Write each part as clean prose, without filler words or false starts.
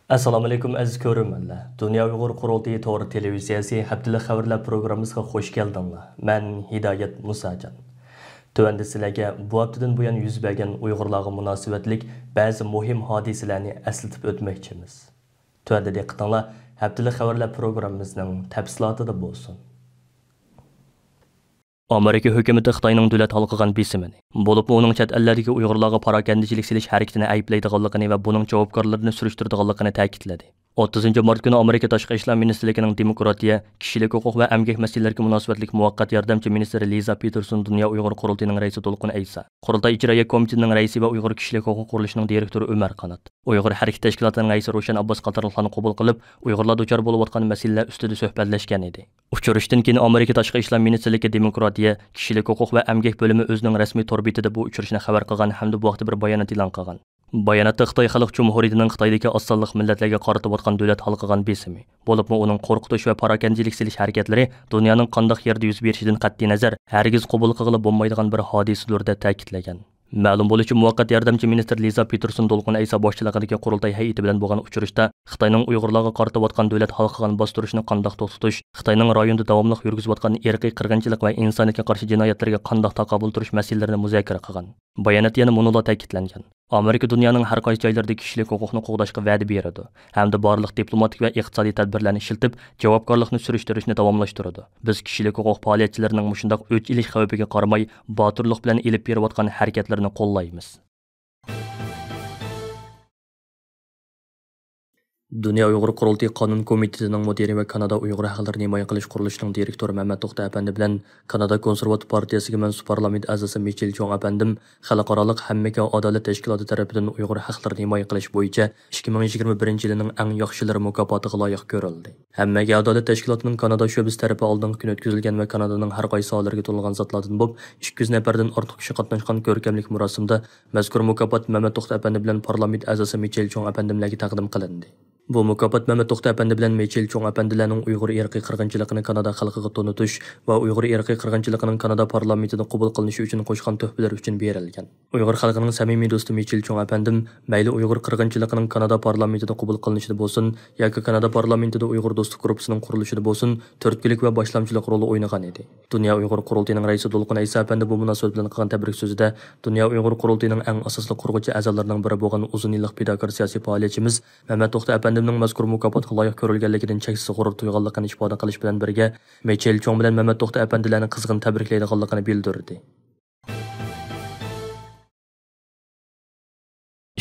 Assalomu alaykum aziz ko'ruvchilar. Dunyo Uyg'ur qurultiyi to'g'ri televiziyasi Haftalik xabarlar programmasiga xush keldinglar. Men Hidoyat Musajon. Tövəndə sizlərə bu haftadan bu yan yüz bergan Uyg'urlarga munosabatlik ba'zi muhim hodisalarni eslatib o'tmoqchimiz. Tövəndə diqqətinizlər Haftalik xabarlar programmamızning tafsilotida bo'lsin. Amerika hökuməti Xitoyning davlat halqıgan besimini, bo'lib uning chet ellardagi Uyg'urlarga parokandichilik silish harakatini ayblaydiganligini va buning javobgarlarini surishtiradiganligini ta'kidladi. 30 mart kuni Amerika Tashqi ishlar ministrligining demokratiya, kishilik huquq va emgak masalalariga munosabatlik muvaqqat yordamchi ministri Liza Peterson Dunyo Uyg'ur qurultiyining raisi To'lqin Aysa, qurultay ijroiya komitetining raisi va Uyg'ur kishilik huquq qurilishining direktori Umar Qanat, Uyg'ur harbiy tashkilotining raisi Roshan Abbos qatorliqlarni qabul qilib, Uyg'urlar duchor bo'lib o'tgan masalalar ustida suhbatlashgan edi. Uchrashuvdan keyin Amerika Tashqi ishlar ministrligi demokratiya, kishilik huquq va emgak bo'limi o'zining rasmiy tor betida bu uchrashuvni xabar qilgan hamda bu vaqtda bir bayonot e'lon qilgan. Bayonotda Xitoy Xalq Cumhuriyatining Xitoydagi oz sonli millatlarga qaratib o'tgan davlat halqıgan besimi, bo'libmi uning qo'rqitish va parokandichilik silish harakatlari dunyoning qanday yerda yuz berishidan qat'iy nazar hargiz qabul qilib bo'lmaydigan bir hodisadir deb ta'kidlagan. Ma'lum bo'lishicha, muvaqqat yordamchi ministr Liza Peterson To'lqin Aysa boshchiligidagi qurultay hay'ati bilan bo'lgan uchrashuvda Xitoyning Uyg'urlarga qaratib o'tgan davlat halqıgan bostirishni qanday to'xtatish, Xitoyning rayonda davomli yurgizib o'tgan irqiy qirg'inchilik va insoniyatga qarshi jinoyatlarga qanday taqobil turish masalalarini muzokara qilgan. Bayonot yana munula ta'kidlangan. Amerika dunyoning har qaysi joylarida kishilik huquqni qo'g'dashga va'da beradi hamda barliq diplomatik va iqtisodiy tadbirlarni ishlatib, javobgarlikni surishtirishni davomlashtiradi. Biz kishilik huquq faoliyatchilarining mushundaq o'ch ilish xavfiga qaramay, botirlik bilan elib berayotgan harakatlarini qo'llaymiz. Dunyo Uyg'ur qurultiyi qonun komitetining mudiri va Kanada Uyg'ur haqlarini himoya qilish qurilishining direktori Mehmet To'xta apandi bilan Kanada Konservativ partiyasiga mansub parlament a'zosi Michel Chong apandim xalqaroliq hammaga adolat tashkiloti tomonidan Uyg'ur haqlarini himoya qilish bo'yicha 2021-yilning eng yaxshilari mukofotiga loyiq ko'rildi. Hammaga adolat tashkilotining Kanada sho'basi tarafi oldingi kun o'tkazilgan va Kanadaning har qaysi sohalariga to'lgan zotlardan bo'lib 200 nafardan ortiq kishi qatnashgan ko'rkamlik murosimda mazkur mukofot Mehmet To'xta apandi bilan parlament a'zosi Michel Chong apandimlarga taqdim qilindi. Bu mukofot Mehmet To'xta apandi bilan Michel Chong apandilarning Uyg'ur irqiy qirg'inchiligini Kanada xalqiga to'nitish va Uyg'ur irqiy qirg'inchiligining Kanada parlamentida qabul qilinishi uchun qo'shgan tuhfalar uchun berilgan. Uyg'ur xalqining samimiy do'sti Michel Chong apandim mayli Uyg'ur qirg'inchiligining Kanada parlamentida qabul qilinishida bo'lsin yoki Kanada parlamentida Uyg'ur do'stlik guruhining qurilishida bo'lsin, turtkilik va boshlamchilik roli o'ynagan edi. Dunyo Uyg'ur qurultiyining raisi To'lqin Aysa apandi bu munosabat bilan qilgan tabrik so'zida Dunyo Uyg'ur qurultiyining eng asosli qurg'uvchi a'zolarining biri bo'lgan uzun yillik fidokor siyosiy faoliyatchimiz Mehmet To'xta apandimning mazkur mukofotga loyiq ko'rilganligidan cheksiz g'urur tuyganligini ifoda qilish bilan birga Michel Chong bilan Mehmet To'xta apandilarni qizg'in tabriklaydiganligini bildirdi.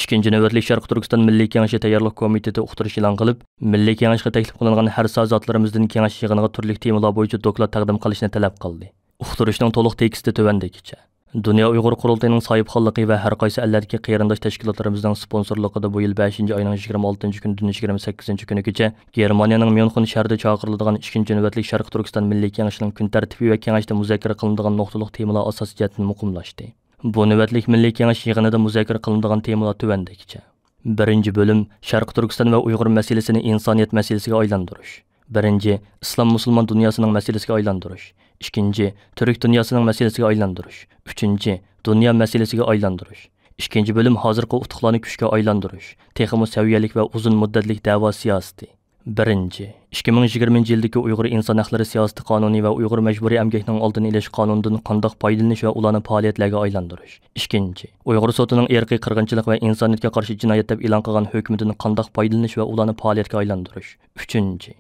Ikkinchi navbatlik Sharq Turkiston Milliy Kengashi tayyorlik komiteti uqtirish e'lon qilib, Milliy Kengashga taklif qilingan har sazotlarimizdan kengash yig'iniga turli temalar bo'yicha doklad taqdim qilishni talab qildi. Uqtirishning to'liq teksti tuvandagicha. Dunyo Uyg'ur qurultiyining sohibxonligi va har qaysi ellardagi qarindosh tashkilotlarimizning sponsorligida bu yil 5-oyning 26-kunidan 28-kunigacha Germaniyaning Myunxen shahrida chaqiriladigan 2-navbatlik Sharq Turkiston Milliy Kengashining kun tartibi va kengashda muzokara qilinadigan nuqtaliq temalar asosiyatini muqimlashdi. Bu navbatlik Milliy Kengash yig'inida muzokara qilinadigan temalar tuvandagicha. 1-bo'lim Sharq Turkiston va Uyg'ur masalasini insoniyat masalasiga aylantirish. 1. Islom musulmon dunyosining masalasiga aylantirish. 2. Türk dunyosining masalasiga aylantirish. 3. Dunyo masalasiga aylantirish. 2-bo'lim hozirgi utuqlarni kuchga aylantirish. Texmo saviyalik va uzun muddatlik da'vo siyosati. 1. 2020-yildagi Uyg'ur inson haqlari siyosati qonuni va Uyg'ur majburiy emgakning oldini olish qonunidan qanday foydalanish va ularni faoliyatlarga aylantirish. 2. Uyg'ur sotining irqiy qirg'inchilik va insoniyatga qarshi jinoyat deb e'lon qilgan hukmidan qanday foydalanish va ularni faoliyatga aylantirish. 3.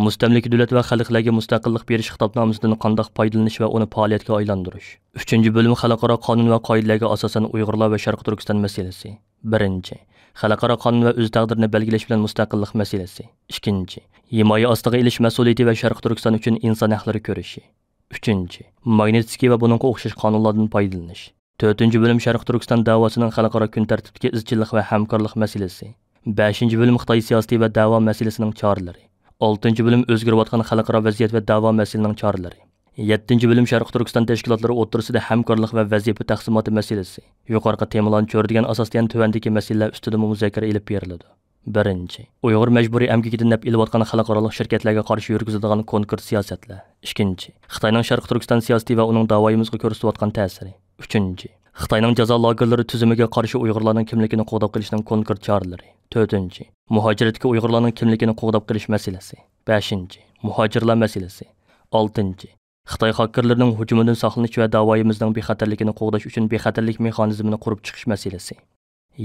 Mustamlik davlat va xalqlarga mustaqillik berish xitobnomasidan qanday foydalanish va uni faoliyatga aylantirish. 3-bo'lim xalqaro qonun va qoidalarga asosan Uyg'urlar va Sharq Turkiston masalasi. 1. Xalqaro qonun va o'z taqdirini belgilash bilan mustaqillik masalasi. 2. Himoya ostiga olish mas'uliyati va Sharq Turkiston uchun inson haqlari ko'rishi. 3. Magnitskiy va buningga o'xshash qonunlardan foydalanish. 4-bo'lim Sharq Turkiston da'vosining xalqaro kun tartibidagi izchillik va hamkorlik masalasi. 5-bo'lim Xitoy siyosiy va da'vo masalasining choralari. 6-bo'lim o'zgarayotgan xalqaro vaziyat va da'vo masalasining choralari. 7-bo'lim Sharq Turkiston tashkilotlari o'rtasida hamkorlik va vazifa taqsimoti masalasi. Yuqorqi temalarni ko'radigan asosda tuvandagi masalalar ustida muzokara olib beriladi. 1. Uyg'ur majburiy emgakidan naf ilayotgan xalqaro shirkatlarga qarshi yurgiziladigan konkurs siyosatlar. 2. Xitoyning Sharq Turkiston siyosati va uning da'voyimizga ko'rsatayotgan ta'siri. 3. Xitoyning jazo lagerlari tuzimiga qarshi Uyg'urlarning kimligini qo'g'dab qilishning konkret choralari. 4. Muhojiratga Uyg'urlarning kimligini qo'g'dab qilish masalasi. 5. Muhojirlar masalasi. 6. Xitoy xakerlarining hujumidan saqlanish va da'voyimizning bexatarligini qo'g'dash uchun bexatarlik mexanizmini qurib chiqish masalasi.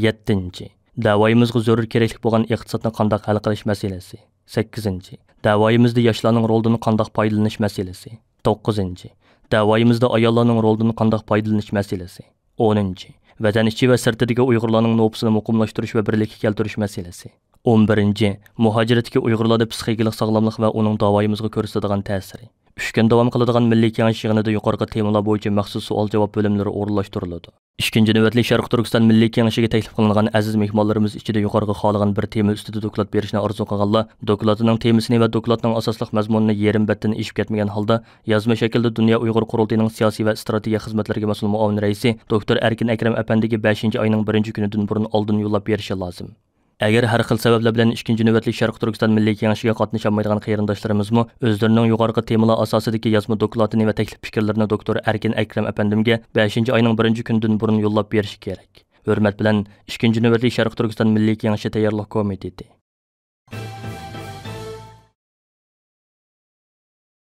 7. Da'voyimizga zarur kerakli bo'lgan iqtisodni qanday hal qilish masalasi. 8. Da'voyimizda yoshlarning rolidan qanday foydalanish masalasi. 9. Da'voyimizda ayollarning rolidan qanday foydalanish masalasi. 10. Vatan ichi va sirtidagi Uyg'urlarning nopusini muqimlashtirish va birlikka keltirish masalasi. 11. Muhojiratga Uyg'urlarda psixikalik sog'lomlik va uning da'voyimizga ko'rsatadigan ta'siri. 3 kun davom qiladigan milliy kengash yig'inida yuqorqi temalar bo'yicha maxsus savol-javob bo'limlari o'rinlashtiriladi. 2. navbatli Sharq Turkiston milliy kengashiga taklif qilingan aziz mehmonlarimiz ichida yuqorqi xohlagan bir tema ustida doklad berishni orzu qilganlar, dokladining temasini va dokladning asosliq mazmunini yerim batdan eshib ketmagan holda yozma shaklda Dunyo Uyg'ur qurultiyining siyosiy va strategiya xizmatlariga mas'ul muavin raisi doktor Erkin Akram apandiga 5-oyning 1-kunidan burun oldin yo'llab berishi lozim. Agar har xil sabablar bilan 2. navbatli Sharq Turkiston milliy kengashiga qatnasholmaydigan qarindoshlarimizni o'zlarining yuqorqi temalar asosidagi yozma dokladini va taklif fikrlarini doktor Erkin Akram apandimga 5-oyning 1-kunidan burun yo'llab berishi kerak. Hurmat bilan 2. navbatli Sharq Turkiston milliy kengashi tayyorlik komiteti.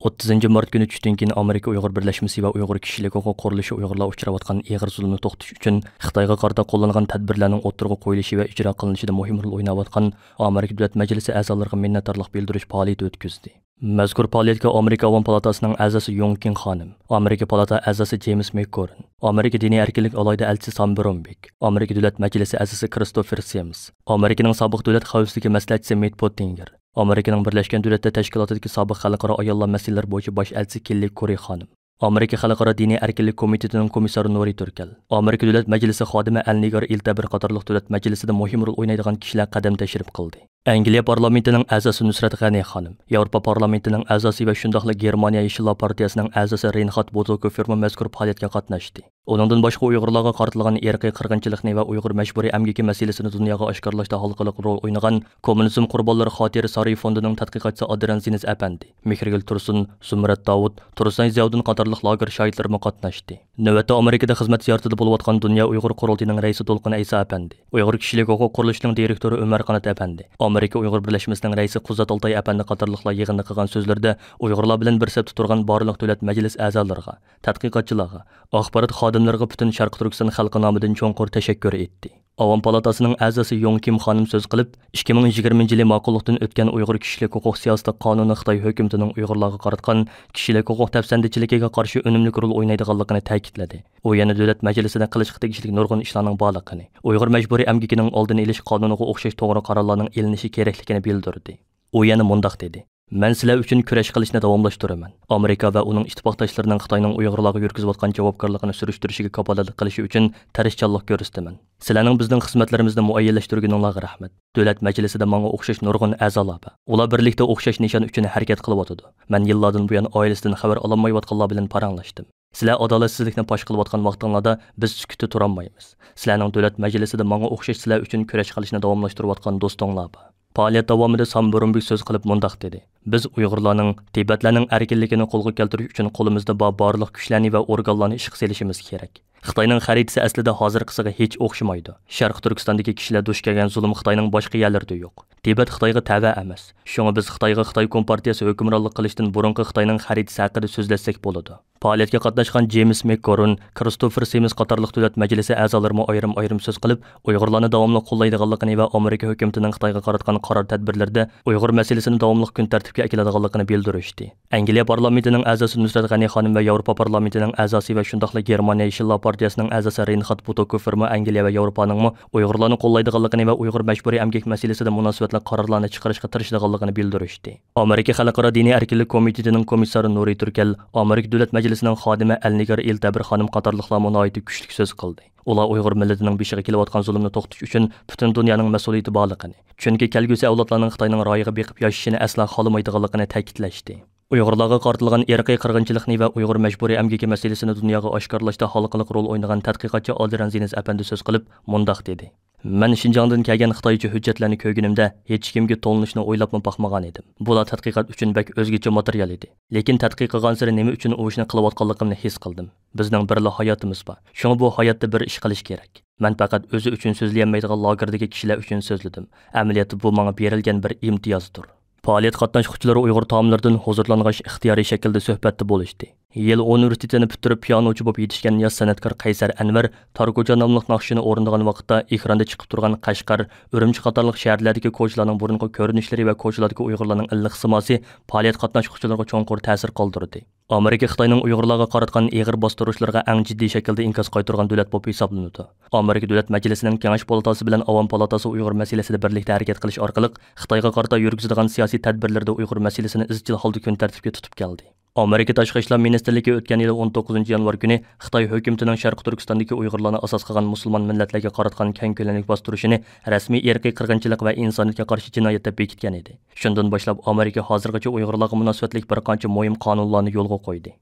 30 mart kuni tushdan keyin Amerika Uyg'ur birlashmasi va Uyg'ur kishilik huquq qurilishi Uyg'urlar uchrayotgan ig'ir zulmni to'xtatish uchun Xitoyga qarata qo'llangan tadbirlarning o'tirg'i qo'yilishi va ijro qilinishida muhim rol o'ynayotgan Amerika Davlat Majlisi a'zolariga minnatdorlik bildirish faoliyati o'tkazdi. Mazkur faoliyatga Amerika Avom palatasining a'zosi Yong King xonim, Amerika palata a'zosi James McCorn, Amerika diniy erkinlik alayda elchisi Sam Brombeck, Amerika Davlat Majlisi a'zosi Christopher Sims, Amerikaning sobiq davlat xavfsizligi maslahatchisi Matt Pottinger, Amerikaning Birlashgan Davlatlar Tashkilotidagi sobiq xalqaro ayollar masalalari bo'yicha bosh elchisi Kelly Kori xonim, Amerika Xalqaro diniy erkinlik komitetining komissari Nuri Turkal, Amerika Davlat Majlisi xodimi Al-Nigar Iltabir qatorliq davlat majlisida muhim rol o'ynaydigan kishilar qadam tashrif qildi. Angliya parlamentining a'zosi Nusrat G'ani xonim, Yevropa parlamentining a'zosi va shundoqla Germaniya Yeshillar partiyasining a'zosi Reinhard Bozokov mazkur faoliyatga qatnashdi. Uningdan boshqa Uyg'urlarga qaratilgan irqiy qirg'inchilikni va Uyg'ur majburiy amgaki masalasini dunyoga oshkorlashda xalqaro rol o'ynagan Kommunizm qurbonlari xotira Sariy fondining tadqiqotchisi Adrian Ziniz apandi, Mikril Tursun, Sumrat Davud, Tursun Zavdin qatorliq lager shoirlari qatnashdi. Navbatda Amerikada xizmat ziyoratida bo'layotgan Dunyo Uyg'ur qurultiyining raisi To'lqin Aysa apandi, Uyg'ur kishilik huquq qurilishining direktori Umar Qanat apandi, Amerika Uyg'ur birlashmasining raisi Quzat Altay apandi qatorliqlar yig'inda qilgan so'zlarda Uyg'urlar bilan bir sapda turgan barliq davlat majlis a'zolariga, tadqiqotchilarga, axborot xodimlariga butun Sharq Turkiston xalqi nomidan cho'nqur tashakkur etdi. Avom palatasining a'zosi Yong Kim xonim so'z qilib, 2020-yili ma'qullikdan o'tgan Uyg'ur kishilik huquq siyosati qonuni Xitoy hukumatining Uyg'urlarga qaratgan kishilik huquq tafsandichiligiga qarshi unumli rol o'ynaydiganligini ta'kidladi. U yana davlat majlisida qilishga tegishli nurg'un ishlarning borligini, Uyg'ur majburiy amgakining oldini olish qonuniga o'xshash to'g'ri qarorlarning elinishi kerakligini bildirdi. U yana mundaq dedi: "Men sizlar uchun kurash qilishni davomlashtiraman. Amerika va uning ittifoqdoshlarining Xitoyning Uyg'urlarga yurgizayotgan javobgarligini surishtirishiga kafolatlik qilishi uchun tirishchanlik ko'rsataman. Sizlarning bizning xizmatlarimizni muayyanlashtirganingizga rahmat. Davlat majlisida menga o'xshash nurg'un a'zolar bor. Ular birlikda o'xshash nishon uchun harakat qilyotdi. Men yillardan buyon oilasidan xabar olmayotganlar bilan paranglashdim. Sizlar adolatsizlikni fosh qilayotgan vaqtinglarda biz sukutda tura olmaymiz. Sizlarning davlat majlisida menga o'xshash sizlar uchun kurash qilishni davomlashtirayotgan do'stinglar bor." Faoliyat davomida Sam Brombeck so'z qilib mundaq dedi: "Biz Uyg'urlarning, Tibetlarning erkinligini qo'lga keltirish uchun qo'limizda barliq kuchlarni va organlarni ishga solishimiz kerak. Xitoyning xaritasi aslida hozirgisiga hech o'xshamaydi. Sharq Turkistondagi kishilar duch kelgan zulm Xitoyning boshqa yerlarida yo'q. Tibet Xitoyga tava emas. Shunga biz Xitoyga Xitoy kompartiyasi hukmronlik qilishdan burungi Xitoyning xaritasi haqida so'zlasak bo'ladi." Faoliyatga qatnashgan James McCorn, Christopher Sims qatorliq davlat majlisi a'zolari ayrim so'z qilib, Uyg'urlarni davomli qo'llaydiganligini va Amerika hukumatining Xitoyga qaratgan qaror tadbirlarida Uyg'ur masalasini davomli kun tartibga keladiganligini bildirishdi. Angliya parlamentining a'zosi Nusrat G'ani xonim va Yevropa parlamentining a'zosi va shundoqla Germaniya Yeshillar partiyasining a'zosi Reinhard Bozokov Angliya va Yevropaning Uyg'urlarni qo'llaydiganligini va Uyg'ur majburiy amgak masalasida munosabatli qarorlarni chiqarishga tirishadiganligini bildirishdi. Amerika Xalqaro diniy erkinlik komitetining komissari Nuri Turkal, Amerika davlat majlisining xodimi Al-Nigar Iltabir xonim qatorliqlar munoyiti kuchli so'z qildi. Ular Uyg'ur millatining beshiga kelayotgan zulmni to'xtatish uchun butun dunyoning mas'uliyati borligini, chunki kelgusi avlodlarning Xitoyning royiga beqib yashashini asla xohlamaydiganligini ta'kidlashdi. Uyg'urlarga qaratilgan irqiy qirg'inchilikni va Uyg'ur majburiy amgaki masalasini dunyoga oshkorlashda xalqaro rol o'ynagan tadqiqotchi Adrian Ziniz apandi so'z qilib, mundaq dedi: Men Şinjandan kelgan Xitoycha hujjatlarni ko'rganimda hech kimga to'linishni o'ylabmi baxmagan edim. Bular tadqiqot uchun bak o'zgacha material edi. Lekin tadqiq qilgan sari nima uchun u ishni qilayotganligimni his qildim. Bizning birla hayotimiz bor. Shunga bu hayotda bir ish qilish kerak. Men faqat o'zi uchun so'zlayolmaydigan lagerdagi kishilar uchun so'zladim. Amaliyotda bu menga berilgan bir imtiyozdir. Faoliyat qatnashchilari Uyg'ur taomlaridan huzurlangach ixtiyoriy shaklda suhbatda bo'lishdi. Yil universitetini bitirib pianochi bo'lib yetishgan yosh san'atkor Qaysar Anvar Targoja nomli naqshini o'rnagan vaqtda ekranda chiqib turgan Qashqar, Urumchi qatorliq shaharlardagi ko'chalarning burunqi ko'rinishlari va ko'chalardagi Uyg'urlarning illiq simosi faoliyat qatnashchilariga cho'nqur ta'sir qoldirdi. Amerika Xitoyning Uyg'urlarga qaratgan ig'ir bostirishlarga eng jiddiy shaklda inkas qaytargan davlat bo'lib hisoblanadi. Amerika Davlat Majlisining Kengash palatasi bilan Avom palatasi Uyg'ur masalasida birlikda harakat qilish orqali Xitoyga qarata yurgizilgan siyosiy tadbirlarda Uyg'ur masalasini izchil holda kun tartibga tutib keldi. Amerika Tashqi ishlar ministrligi o'tgan yil 19 yanvar kuni Xitoy hukumatining Sharqi Turkistondagi Uyg'urlarni asos qilgan musulmon millatlarga qaratgan keng ko'lamli bostirishini rasmiy irqiy qirg'inchilik va insoniyatga qarshi jinoyat deb bekitgan edi. Shundan boshlab Amerika hozirgacha Uyg'urlarga munosabatlik bir qancha muhim qonunlarni yo'lga qo'ydi.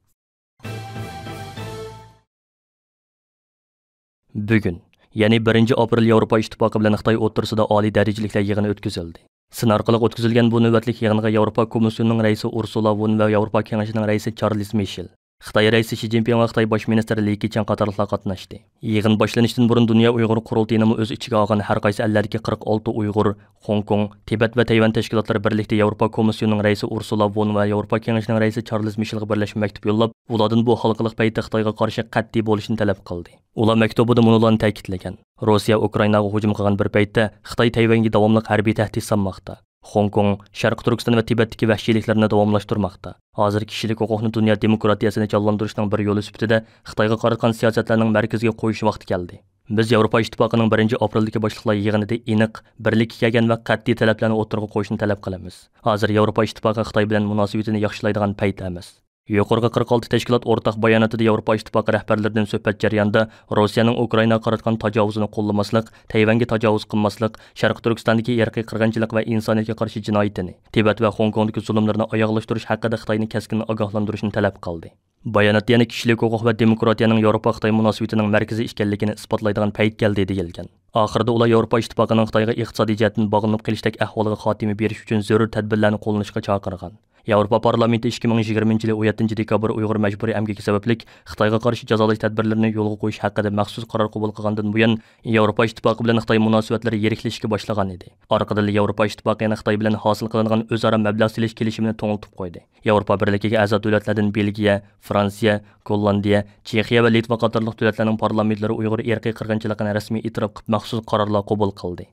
Bugun, ya'ni 1-aprel Yevropa Ittifoqi bilan Xitoy o'rtasida oliy darajaliklar yig'ini o'tkazildi. Sin orqali o'tkazilgan bu navbatlik yig'inga Yevropa Komissiyasining raisi Ursula von va Yevropa Kengashining raisi Charles Michel, Xitoy raisi Xi Jinping va Xitoy bosh ministri Li Keqiang qatorliqlar qatnashdi. Yig'in boshlanishidan burun Dunyo Uyg'ur qurultayini o'z ichiga olgan har qaysi ellardagi 46 Uyg'ur, Hong Kong, Tibet va Tayvan tashkilotlari birlikda Yevropa Komissiyasining raisi Ursula von va Yevropa Kengashining raisi Charles Michelga birlashma maktub yo'llab, ulardan bu xalqliq paytda Xitoyga qarshi qat'iy bo'lishni talab qildi. Ular maktubida munolarni ta'kidlagan. Rossiya Ukrainaga hujum qilgan bir paytda Xitoy Tayvanga davomli harbiy tahdid solmoqda. Hong Kong, Sharq Turkiston va Tibetdagi vahshiyliklarni davomlashtirmoqda. Hozir kishilik huquqni dunyo demokratiyasini jonlantirishning bir yo'li sifatida Xitoyga qaratgan siyosatlarning markaziga qo'yish vaqti keldi. Biz Yevropa Ittifoqining 1-apreldagi boshliqlar yig'inida aniq, birlikka kelgan va qat'iy talablarni o'tirg'a qo'yishni talab qilamiz. Hozir Yevropa Ittifoqi Xitoy bilan munosabatini yaxshilaydigan payt emas. Yuqorqi 46 tashkilot o'rtaq bayonotida Yevropa Ittifoqi rahbarlaridan suhbat jarayonida Rossiyaning Ukrainaga qaratgan tajovuzini qo'llamaslik, Tayvanga tajovuz qilmaslik, Sharq Turkistondagi irqiy qirg'inchilik va insoniyatga qarshi jinoyatini, Tibet va Hong Kongdagi zulmlarni oyoqlashtirish haqida Xitoyni keskin ogohlantirishni talab qildi. Bayonot yana kishilik huquq va demokratiyaning Yevropa-Xitoy munosabatining markaziy ekanligini isbotlaydigan payt keldi deyilgan. Oxirida ular Yevropa Ittifoqining Xitoyga iqtisodiy jihatdan bog'lanib kelishdek ahvolga xotima berish uchun zarur tadbirlarni qo'llanishga chaqirgan. Yevropa parlamenti 2020 yil 7 dekabr Uyg'ur majburiy emgaki sababli Xitoyga qarshi jazolash tadbirlarini yo'lga qo'yish haqida maxsus qaror qabul qilgandan buyon Yevropa Ittifoqi bilan Xitoy munosabatlari yiriklashishga boshlagan edi. Orqada Yevropa Ittifoqi yana Xitoy bilan hosil qilingan o'zaro mablag' silish kelishimini to'g'ritib qo'ydi. Yevropa birligiga a'zo davlatlardan Belgiya, Fransiya, Gollandiya, Chexiya va Litva qatorliq davlatlarning parlamentlari Uyg'ur irqiy qirg'inchiligini rasmiy e'tirof qilib maxsus qarorlar qabul qildi.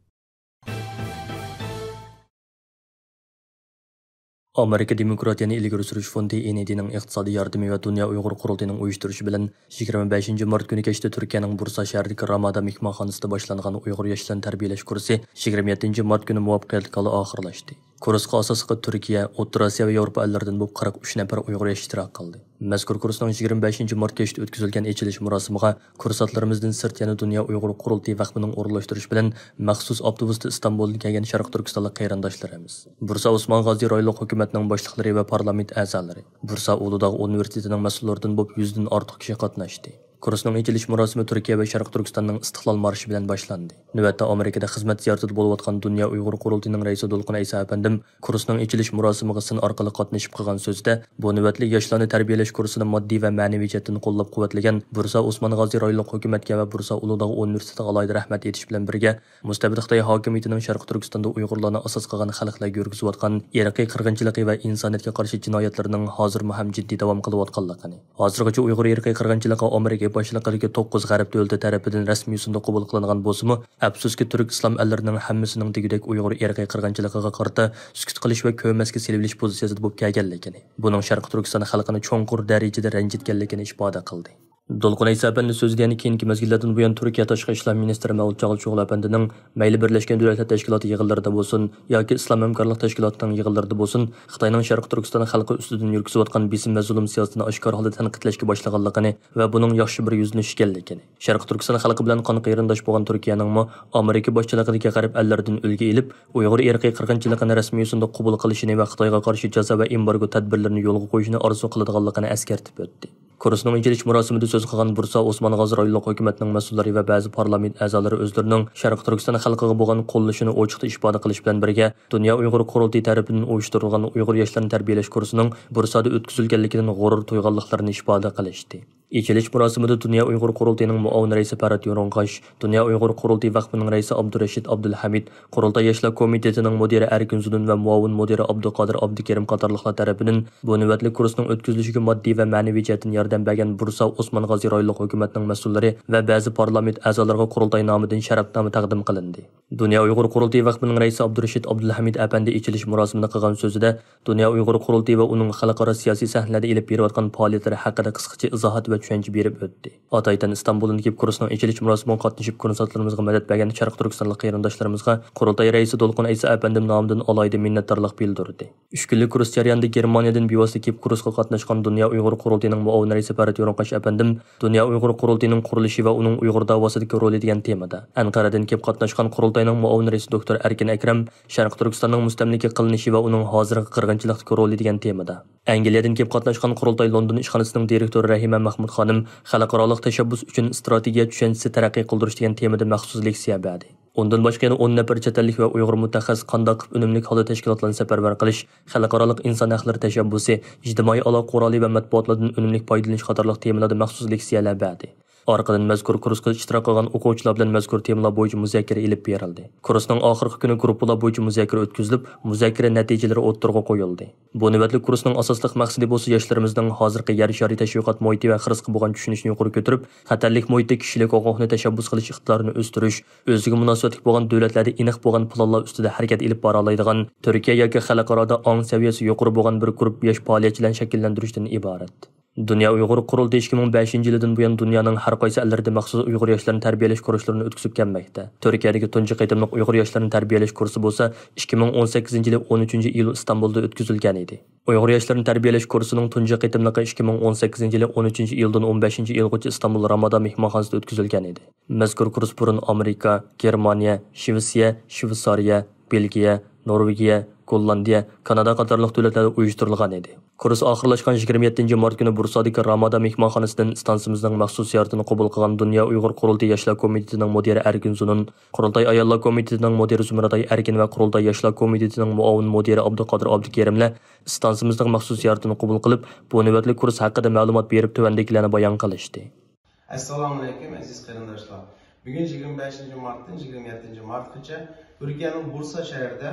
Amerika Demokratiyani ilgari surish fondi NEDning iqtisodiy yordami va Dunyo Uyg'ur qurultayining uyushtirishi bilan 25 mart kuni kechda Turkiyaning Bursa shahridagi Ramada mehmonxonasida boshlangan Uyg'ur yoshlarni tarbiyalash kursi 27 mart kuni muvaffaqiyatli holda oxirlashdi. Kursga asosida Turkiya, O'rta Osiyo va Yevropa ellaridan bo'lib 43 nafar Uyg'ur yosh ishtirok qildi. Mazkur kursning 25 mart kechda o'tkazilgan ochilish murosimiga kursatlarimizdan sirt yana Dunyo Uyg'ur qurultayi vaqfining o'rinlashtirish bilan maxsus avtobusda Istanbuldan kelgan Sharq Turkistonlik qarindoshlarimiz, Bursa Osmon G'oziy rayonlik hukumatning boshliqlari va parlament a'zolari, Bursa Ulug'dog universitetining mas'ullaridan bo'lib 100 dan ortiq kishi qatnashdi. Kursning ochilish murosimi Turkiya va Sharq Turkistonning istiqlol marshi bilan boshlandi. Navbatda Amerikada xizmat ziyoratida bo'layotgan Dunyo Uyg'ur qurultayining raisi Dolqin Aysa apandim kursning ochilish murosimiga sin orqali qatnashib qolgan so'zida bu navbatli yoshlarni tarbiyalash kursini moddiy va ma'naviy jihatdan qo'llab-quvvatlagan Bursa Osmon G'oziy rayonlik hukumatga va Bursa Ulug'dog universitetiga alohida rahmat aytish bilan birga mustabid Xitoy hokimiyatining Sharq Turkistonda Uyg'urlarni asos qilgan xalqlarga yurgizayotgan irqiy qirg'inchiligi va insoniyatga qarshi jinoyatlarining hozir ham jiddiy davom qilayotganligini, hozirgacha Uyg'ur irqiy qirg'inchiligi Amerika boshliqlariga 9 g'arb davlati tarafidan rasmiy yo'sinda qabul qilingan bo'lsa-mu, afsuski turk islom ellarining hammasining degudek Uyg'ur irqiy qirg'inchiligiga qarata sukut qilish va ko'masga selivilish pozitsiyasida bo'lib kelganligini, buning Sharq Turkiston xalqini cho'nqur darajada ranjitganligini ifoda qildi. Dolqin Aysa apandi so'zida yana keyingi mezgillardan buyon Turkiya tashqi ishlar ministri Mavlud Cavusog'lu apandining mayli Birlashgan Davlatlar Tashkiloti yig'inlarida bo'lsin yoki Islom hamkorlik tashkilotining yig'inlarida bo'lsin, Xitoyning Sharq Turkiston xalqi ustidan yurgizayotgan bisim va zulm siyosatini oshkor holda tanqidlashga boshlaganligini va buning yaxshi bir yuzlanish ekanligini, Sharq Turkiston xalqi bilan qon qarindosh bo'lgan Turkiyaning Amerika boshchiligidagi g'arb ellaridan ulgu elib, Uyg'ur irqiy qirg'inchiligini rasmiy yo'sinda qabul qilishini va Xitoyga qarshi jazo va embargo tadbirlarini yo'lga qo'yishni orzu qiladiganligini eskartib o'tdi. Kursning ochilish marosimida so'z qilgan Bursa Osmon G'ozi rayonlik hukumatning mas'ullari va ba'zi parlament a'zolari o'zlarining Sharq Turkiston xalqiga bo'lgan qo'llashini ochiqda ifoda qilish bilan birga Dunyo Uyg'ur qurultiyi tomonidan uyushtirilgan Uyg'ur yoshlarni tarbiyalash kursining Bursada o'tkazilganligidan g'urur to'yganliklarini ifoda qilishdi. İçiliş murasimida Dunyo Uyg'ur qurultiyining muavin raisi Parat Yo'ronqash, Dunyo Uyg'ur qurultiyi vaqfining raisi Abdurashid Abdulhamid, Qurultay yoshlar komitetining mudiri Erkin Zudun va muavin mudiri Abduqodir Abdukerim qatorliqlar tarafidan bu navbatli kursning o'tkazilishiga moddiy va ma'naviy jihatdan yordam bergan Bursa Osmon G'ozi rayonlik hukumatning mas'ullari va ba'zi parlament a'zolariga qurultay nomidan sharafnoma taqdim qilindi. Dunyo Uyg'ur qurultiyi vaqfining raisi Abdurashid Abdulhamid apandi içilish murosimida qilgan so'zida Dunyo Uyg'ur qurultiyi va uning xalqaro siyosiy sahnalarda ilib berayotgan faoliyatlari haqida qisqacha izohat va tushuncha berib o'tdi. Ataydan İstanbuldan kelib kursning ochilish murosimiga qatnashib kursantlarimizga madad bergan Sharq Turkistonlik qarindoshlarimizga qurultay raisi Dolqin Aysa apandim nomidan alayda minnatdorlik bildirdi. 3 kunlik kurs jarayonida Germaniyadan bevosita kelib kursga qatnashgan Dunyo Uyg'ur qurultiyining muavin raisi Parat Yo'ronqash apandim Dunyo Uyg'ur qurultiyining qurilishi va uning Uyg'ur da'vosidagi roli degan temada Anqaradan kelib qatnashgan qurultayning muavin raisi doktor Erkin Akram Sharq Turkistonning mustamlika qilinishi va uning hozirgi qirg'inchilikdagi roli degan temada Angliyadan kelib qatnashgan qurultay London ishxonasining direktori Rahima Mahmud xonim xalqarалық tashabbus uchun strategiya tushunchasi taraqqiy qildirish degan temada maxsus leksiya berdi. Ondan boshqa yana 10 nafar chet ellik va Uyg'ur mutaxassis qanday qilib unumli holda tashkilotlarni safarbar qilish, xalqarалық inson huquqlari tashabbusi, ijtimoiy aloqa quroli va matbuotlardan unumli foydalanish qatorliq temalarda maxsus leksiyalar berdi. Orqadan mazkur kursga ishtirok qilgan o'quvchilar bilan mazkur temalar bo'yicha muzokara elib berildi. Kursning oxirgi kuni gruppalar bo'yicha muzokara o'tkazilib, muzokara natijalari o'ttirg'a qo'yildi. Bu navbatli kursning asosli maqsadi bo'lsa yoshlarimizning hozirgi yer shari tashviqot muhiti va xirisqi bo'lgan tushunishni yuqori ko'tarib, xatarlik muhitda kishilik huquqni tashabbus qilish iqtidorini o'stirish, o'ziga munosabatli bo'lgan davlatlarda aniq bo'lgan planlar ustida harakat elib bora oladigan Turkiya yoki xalqaroda ong saviyasi yuqori bo'lgan bir guruh yosh faoliyatchilarni shakllantirishdan iborat. Dunyo Uyg'ur qurultiyi 2005-yildan buyon dunyoning har qaysi ellarida maxsus Uyg'ur yoshlarni tarbiyalash kurslarini o'tkazib kelmoqda. Turkiyadagi tunji qitimliq Uyg'ur yoshlarni tarbiyalash kursi bo'lsa 2018-yil 13-iyul İstanbulda o'tkazilgan edi. Uyg'ur yoshlarni tarbiyalash kursining tunji qitimligi 2018-yil 13-iyuldan 15-iyulgacha İstanbul Ramada mehmonxonasida o'tkazilgan edi. Mazkur kurs burun Amerika, Germaniya, Shvetsiya, Shveysariya, Belgiya, Norvegiya, Gollandiya, Kanada qatorliq davlatlarda uyushtirilgan edi. Kurs oxirlashgan 27-mart kuni Bursadagi Ramada mehmonxonasidan stansimizning maxsus ziyoratini qabul qilgan Dunyo Uyg'ur qurultiyi yoshlar komitetining mudiri Erkin Zunun, Qurultay ayollar komitetining mudiri Zumraday Erkin va Qurultay yoshlar komitetining muavin mudiri Abduqodir Abdukerimlar stansimizning maxsus ziyoratini qabul qilib, bu navbatli kurs haqida ma'lumot berib tuvandagilarni bayon qilishdi. Assalomu alaykum aziz qarindoshlar. Bugun 25-martdan 27-martgacha Turkiyaning Bursa shahrida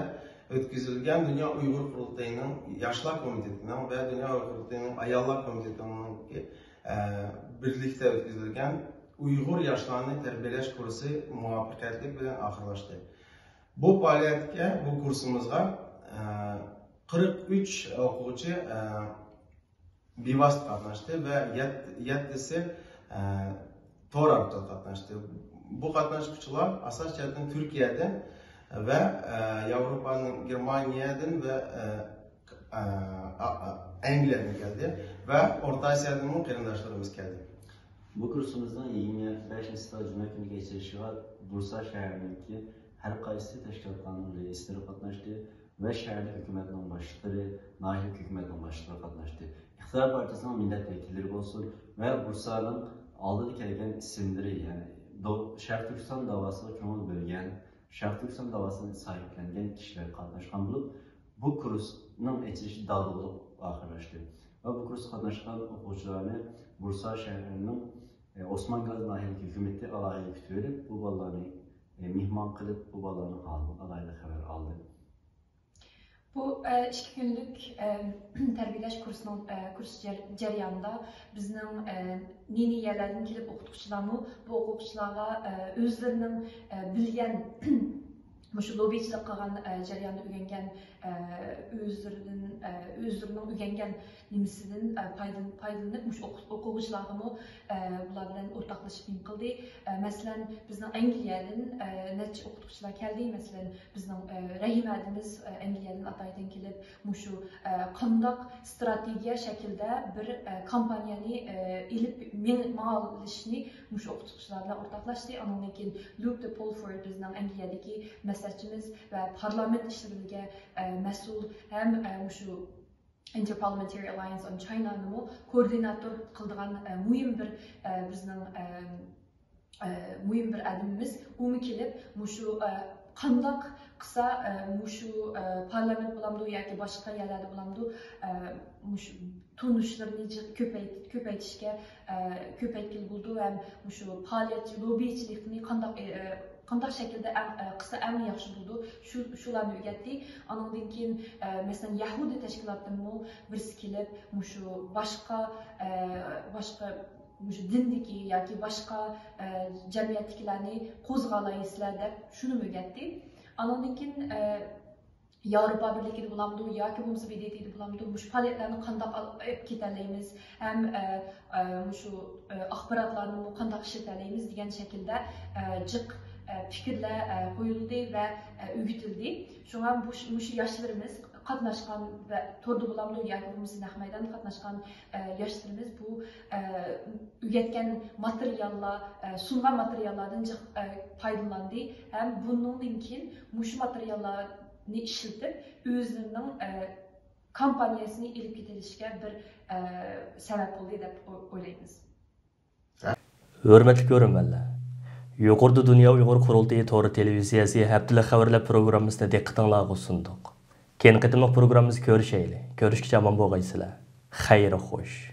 o'tkazilgan Dunyo Uyg'ur qurultayining yoshlar komitetining va Dunyo Uyg'ur qurultayining ayollar komitetining birlikda o'tkazilgan Uyg'ur yoshlarni tarbiyalash kursi muvaffaqiyatli bilan oxirlashdi. Bu faoliyatga, bu kursimizga 43 o'quvchi bevosita qatnashdi va 7si to'r orqali qatnashdi. Bu qatnashuvchilar asosan Turkiyadan ve Avrupa'nın Germaniyadan ve Angliya'dan geldi ve Orta Asya'dan qarindoshlarimiz geldi. Bu kursumuzdan 25 Cuma günü geçirişi var. Bursa şehrindeki her qaysi teşkilatlarının reisleri qatnaştı ve şehirli hükümetinin başlıkları, nahiye hükümetinin başlıkları qatnaştı. İktidar Partisi'nin milletvekilleri olsun ve Bursa'nın aldığı kelgen isimleri yani Şərq Türkistan davasına köngül bölgen, Şərq Türkistan davasına sahiplengen kişiler qatnaşkan bulup, bu kursunun açılışı dağılıb axırlaşdı. Ve bu kurs qatnaşkan oxucularını Bursa şehrinin Osman Gazi Nahiye Hükümeti alaylı kütüverip, bu ballarını mihman qılıp, bu ballarını alaylı xəbər aldı. Bu 2 günlük tərbiyələş kursunun kurs jarayonida bizning yeni yerlerden kelib o'qituvchilarni bu o'quvchilarga o'zlarining bilgan şu lobbychilik qilgan jarayonda o'rgangan o'zlarining o'rgangan nimasidan foydalanib mush o'quvchilarga bular bilan o'rtoqlashib qildi. Masalan, bizning Angliyadan necha o'qituvchilar keldi. Masalan, bizning Rahimamiz Angliyadan Ataydan kelib mushu qandoq strategiya shaklda bir kompaniyani ilib ma'lishni mush o'qituvchilar bilan o'rtoqlashdi. Ondan keyin Luke de Polford bizning Angliyadagi maslahatchimiz ve parlament işleriga mas'ul hem şu Interparliamentary Alliance on China'nı koordinator kıldığan mühim bir bizning mühim bir adımımız. Umi kelip muşu qandaq qısa muşu parlament bulamdı yoki boshqa yerlarda bulamdı muşu tunuşlarını köpeytishga köpeytkil buldu hem muşu faoliyat lobbychilikni qandaq şekilde qısa eng yaxshi buldu. Shularni o'rgatdi. Andan keyin masalan Yahudi tashkilotlarni birisi kelib muşu boshqa dindiki yoki boshqa jamiyatdagilarni qo'zg'alaysizlar deb shuni o'rgatdi. Andan keyin Yevropa Birliği'de bulamdı yoki bo'lmasa BDT'de bulamdı. Mush faoliyatlarni qanday olib ketalaymiz, ham shu axborotlarni qanday ishlatalaymiz degan shaklda jiq fikrlar qo'yildi va o'rgatildi. Shunga mush yoshlarimiz qatnashgan va to'rda bulamdı yoki bo'lmasa naq maydonda qatnashgan yoshlarimiz bu o'rgatgan materiallar, sungan materiallardan jiq foydalandi. Ham bundan keyin mush materiallar ni işletip özlerinin kampanyasını ilip getirişke bir sebep oldu deb o'ylaymiz. Hurmatli ko'ruvchilar, yuqorida Dunyo Uyg'ur qurultayi to'g'ri televiziyasi haftalik xabarlar programmasini diqqatingizga sundiq. Keyin qitimliq programmamizni ko'rishaylik. Ko'rishgacha omon bo'lgaysizlar. Xayr xo'sh.